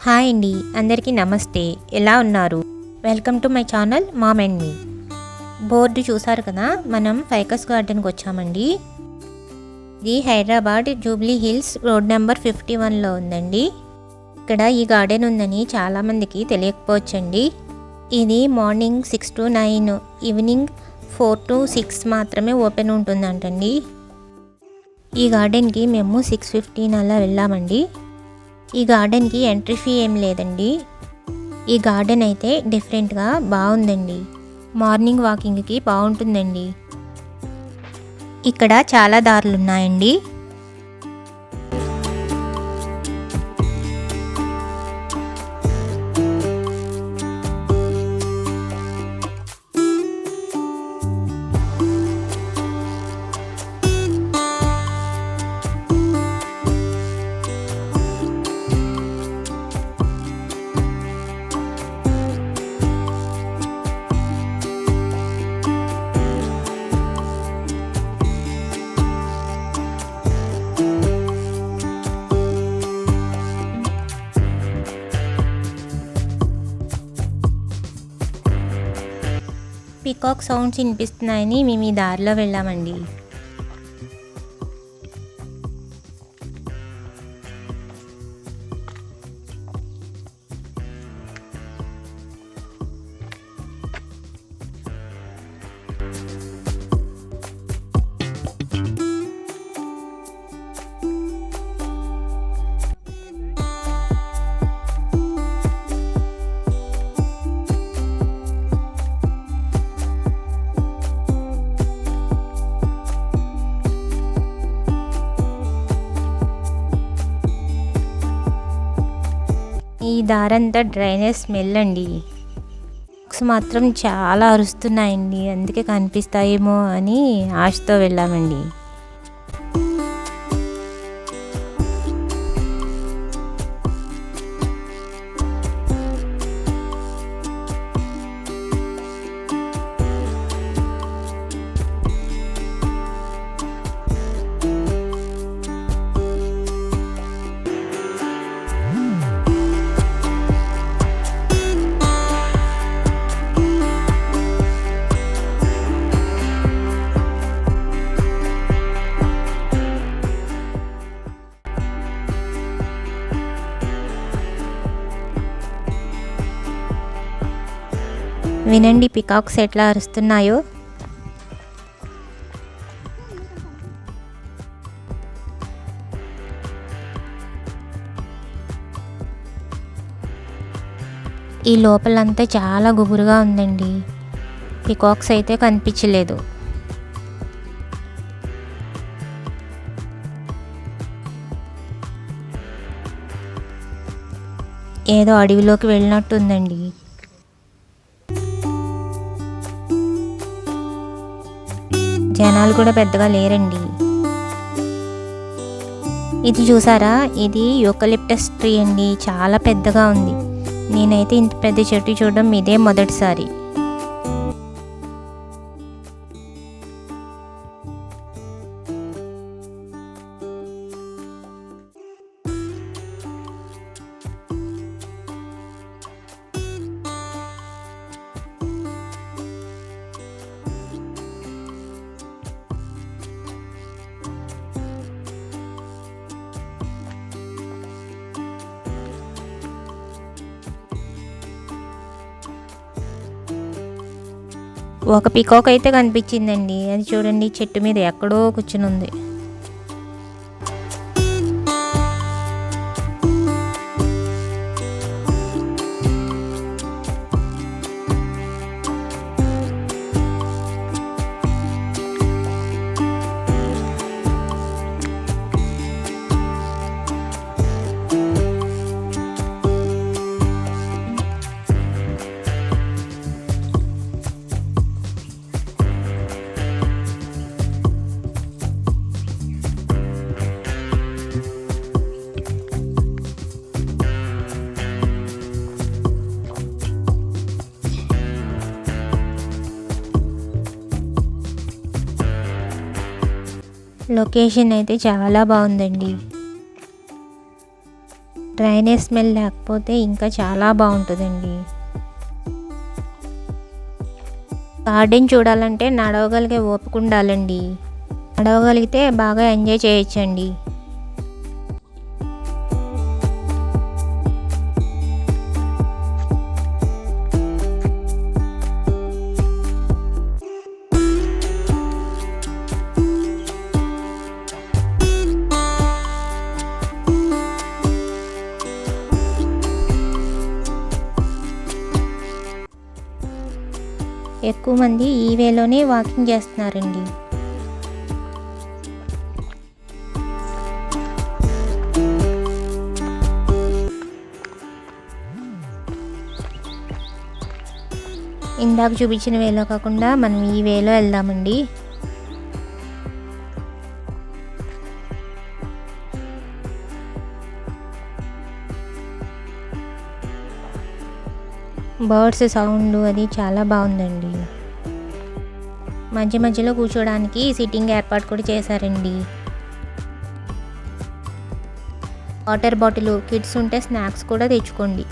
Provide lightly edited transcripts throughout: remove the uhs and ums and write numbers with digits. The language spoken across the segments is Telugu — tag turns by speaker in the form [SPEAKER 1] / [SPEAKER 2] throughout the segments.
[SPEAKER 1] హాయ్ అండి, అందరికీ నమస్తే. ఎలా ఉన్నారు? Welcome to my channel mom and me. Board చూసారు కదా, మనం ఫైకస్ గార్డెన్కి వచ్చామండి. ఇది హైదరాబాద్ జూబ్లీ హిల్స్ రోడ్ నెంబర్ 51లో ఉందండి. ఇక్కడ ఈ గార్డెన్ ఉందని చాలామందికి తెలియకపోవచ్చండి. ఇది మార్నింగ్ 6 to 9, ఈవినింగ్ 4 to 6 మాత్రమే ఓపెన్ ఉంటుందంటండి. ఈ గార్డెన్కి మేము 6:15 అలా వెళ్ళామండి. ఈ గార్డెన్కి ఎంట్రీ ఫీ ఏం లేదండి. ఈ గార్డెన్ అయితే డిఫరెంట్గా బాగుందండి. మార్నింగ్ వాకింగ్కి బాగుంటుందండి. ఇక్కడ చాలా దారులు ఉన్నాయండి. పికాక్ సౌండ్స్ వినిపిస్తున్నాయని మేము ఈ దారిలో వెళ్ళామండి. ఈ దారంతా డ్రైనేజ్ స్మెల్ అండి. మాత్రం చాలా అరుస్తున్నాయండి, అందుకే కనిపిస్తాయేమో అని ఆశతో వెళ్ళామండి. వినండి పికాక్స్ ఎట్లా అరుస్తున్నాయో. ఈ లోపలంతా చాలా గుబురుగా ఉందండి. పికాక్స్ అయితే కనిపించలేదు. ఏదో అడవిలోకి వెళ్ళినట్టుందండి. జనాలు కూడా పెద్దగా లేరండి. ఇది చూసారా, ఇది యూకలిప్టస్ ట్రీ అండి. చాలా పెద్దగా ఉంది. నేనైతే ఇంత పెద్ద చెట్టు చూడడం ఇదే మొదటిసారి. ఒక పికాక్ అయితే కనిపించిందండి. అది చూడండి, చెట్టు మీద ఎక్కడో కూర్చుని ఉంది. లొకేషన్ అయితే చాలా బాగుందండి. డ్రైనేజ్ స్మెల్ లేకపోతే ఇంకా చాలా బాగుంటుందండి. గార్డెన్ చూడాలంటే నడవగలిగే ఓపిక ఉండాలండి. నడవగలిగితే బాగా ఎంజాయ్ చేయొచ్చండి. ఎక్కువ మంది ఈ వేలోనే వాకింగ్ చేస్తున్నారండి. ఇందాక చూపించిన వేలో కాకుండా మనం ఈ వేలో వెళ్దామండి. బర్డ్స్ సౌండ్ అది చాలా బాగుందండి. మధ్య మధ్యలో కూర్చోడానికి సిట్టింగ్ ఏర్పాటు కూడా చేశారండి. వాటర్ బాటిల్, కిడ్స్ ఉంటే స్నాక్స్ కూడా తెచ్చుకోండి.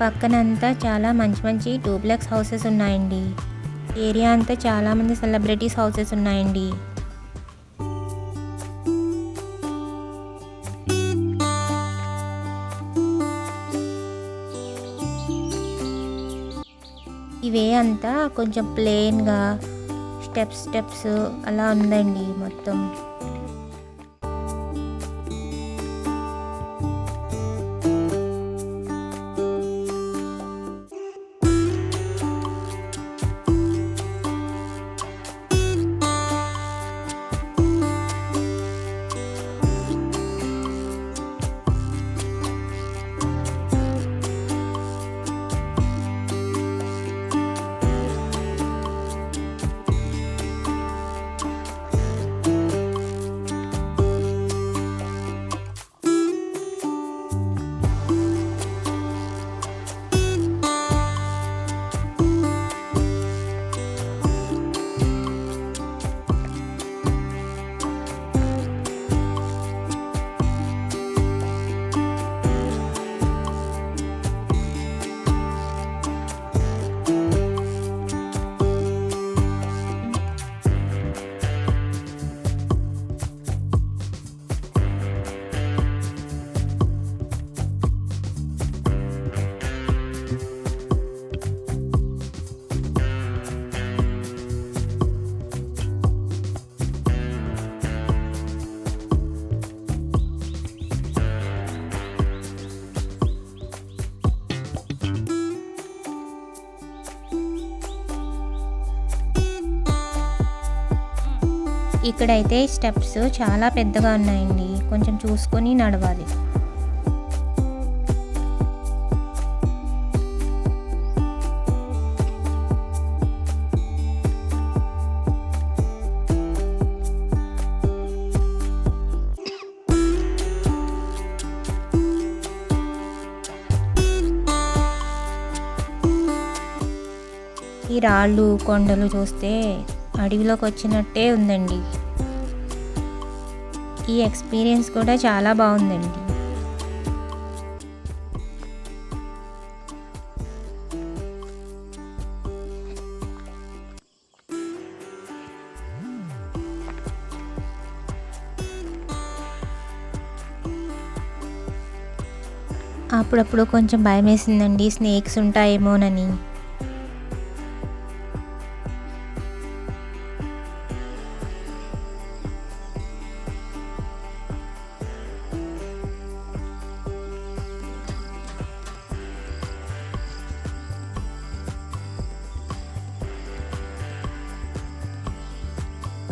[SPEAKER 1] పక్కనంతా చాలా మంచి మంచి డూప్లెక్స్ హౌసెస్ ఉన్నాయండి. ఏరియా అంతా చాలా మంది సెలబ్రిటీస్ హౌసెస్ ఉన్నాయండి. ఇవే అంతా కొంచెం ప్లెయిన్గా స్టెప్స్ అలా ఉందండి మొత్తం. ఇక్కడైతే స్టెప్స్ చాలా పెద్దగా ఉన్నాయండి, కొంచెం చూసుకొని నడవాలి. ఈ రాళ్ళు కొండలు చూస్తే అడవిలోకి వచ్చినట్టే ఉందండి. ఈ ఎక్స్పీరియన్స్ కూడా చాలా బాగుందండి. అప్పుడప్పుడు కొంచెం భయం వేసిందండి, స్నేక్స్ ఉంటాయేమోనని.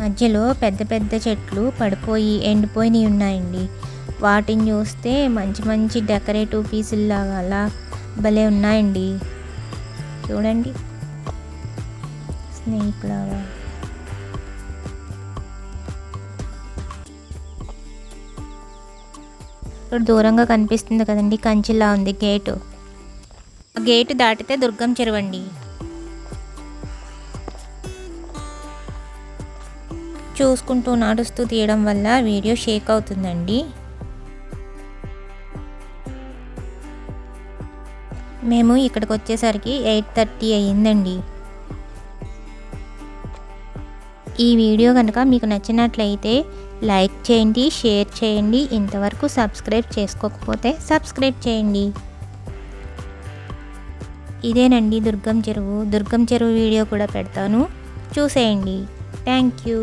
[SPEAKER 1] మధ్యలో పెద్ద పెద్ద చెట్లు పడిపోయి ఎండిపోయినవి ఉన్నాయండి. వాటిని చూస్తే మంచి మంచి డెకరేటివ్ పీసుల్లాగా అలా భలే ఉన్నాయండి. చూడండి, స్నేక్ లాగా. ఇక్కడ దూరంగా కనిపిస్తుంది కదండి, కంచిలా ఉంది గేటు. ఆ గేటు దాటితే దుర్గం చెరువు అండి. చూసుకుంటూ నడుస్తూ తీయడం వల్ల వీడియో షేక్ అవుతుందండి. మేము ఇక్కడికి వచ్చేసరికి 8:30 అయ్యిందండి. ఈ వీడియో కనుక మీకు నచ్చినట్లయితే లైక్ చేయండి, షేర్ చేయండి. ఇంతవరకు సబ్స్క్రైబ్ చేసుకోకపోతే సబ్స్క్రైబ్ చేయండి. ఇదేనండి దుర్గం చెరువు వీడియో కూడా పెడతాను, చూసేయండి. Thank you.